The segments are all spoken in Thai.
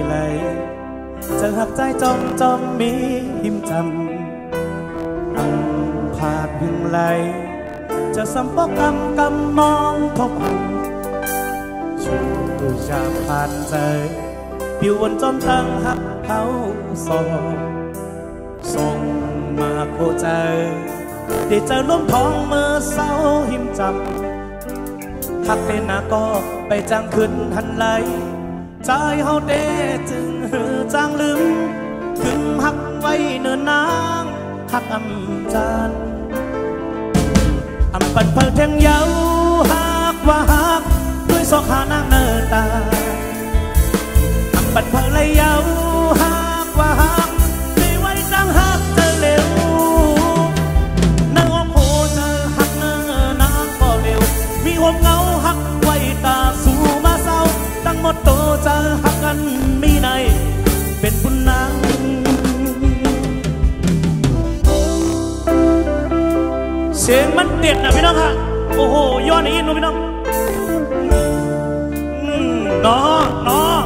เลยจะหักใจจอมมีหิมจำอังผาดหึงไหลจะสัมปกำมองทบหันชูจะผ่านใจผิววนจอมตั้งหักเขาส่งมาโคใจได้เจอล้มท้องเมื่อเศร้าหิมจำหักเป็นนาก็ไปจางขึ้นหันไหลใจเฮาเด้จึงจางลืมถึงหักไว้เนิ่นนางหักอำจานอำปันเพิงแทงเย้าหักว่าหักด้วยศอกหานางเนินตาอำปันเพิงเลยเย้าหักว่าหักไม่ไว้จางหักเธอเร็วนางอกโหเธอหักเนิ่นนางก็เร็วมีหัวเงาหักไว้ตาสู่มาเศร้าตั้งหมดโตจะหักกันมีในเป็นบุญนางเสียงมันเด็ดนะพี่น้องค่ะโอ้โหย้อนอีกนะพี่น้องเนาะ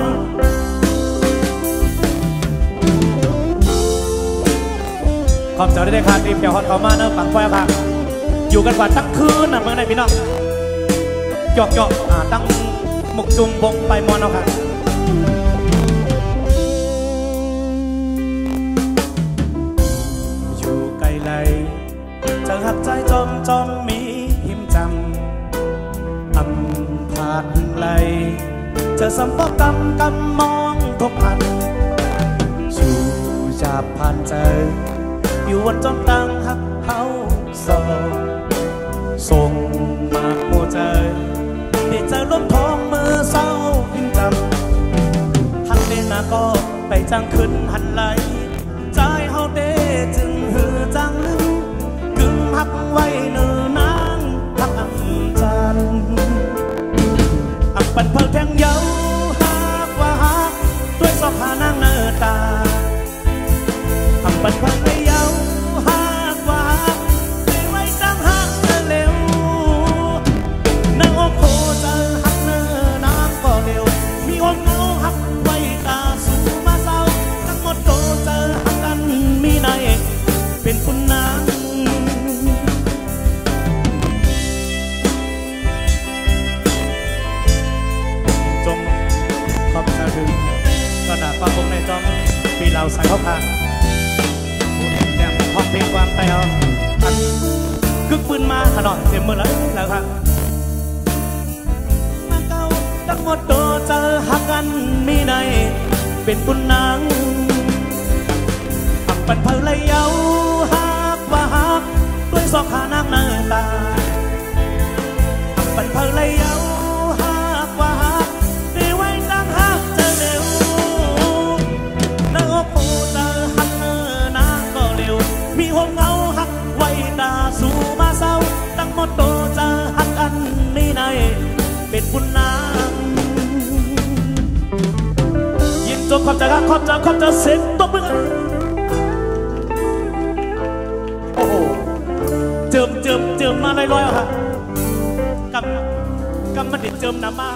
ขอบใจได้ค่ะทีมเกี่ยวฮอตเขามาเนอะฝั่งไฟค่ะอยู่กันกว่าตั้งคืนนะเมื่อไหร่พี่น้องหยอกตั้งหมกจุ่มวงไปมอนเอาค่ะอยู่ไกลไลจะหักใจจอมมีหิมจำอำผาดหึงไหลจะสัมปกำมองทบพันชูจะผ่านใจอยู่วันจอมตั้งหักเขาส่งมาโคใจได้เจอล้มท้องเมื่อเศร้าหิมจำหักเด่นนาก็ไปจางขึ้นหันไหลใจเฮาเด้จึงจางลืมกึ่งหักไว้เนิ่นนางหักอำจันอักปันเพิงแทงเย้าหักว่าหักด้วยศอกหานางเนินตาอักปันเพิงเลยเย้าหักว่าหักไม่ไว้จางหักเธอเร็วนางอกโคจะหักเนิ่นนางก็เร็วมีหัวเงาหักไว้ตาสู่มาเศร้าทั้งหมดโตจะหักกันมีในเป็นคุณนางจงขอบใจถึงขนาดฟังคงในจอมปีเราใส่เข้าคางผู้เห็นแดงห้องเพลงความไปเอาอันกึกปืนมาขนอนเสียงมือแล้วค่ะมาเก่าทั้งหมดโตจะหักกันมีในเป็นคุณนางอับปันเผยเลยเย้าหักว่าหักด้วยศอกหานางเนินตาอับปันเผยเลยเย้าหักว่าหักได้ไว้ตั้งหักเธอเร็วนางอกโหจะหักเนินนางก็เร็วมีหัวเงาหักไว้ตาสู่มาเศร้าตั้งหมดโตจะหักกันมีในเป็นบุญนางยิ้มจบขอบใจครับขอบใจเสียงตบมือโอ้โหเจิมมาลอยๆค่ะกำมันเด็ดเจิมน้ำมา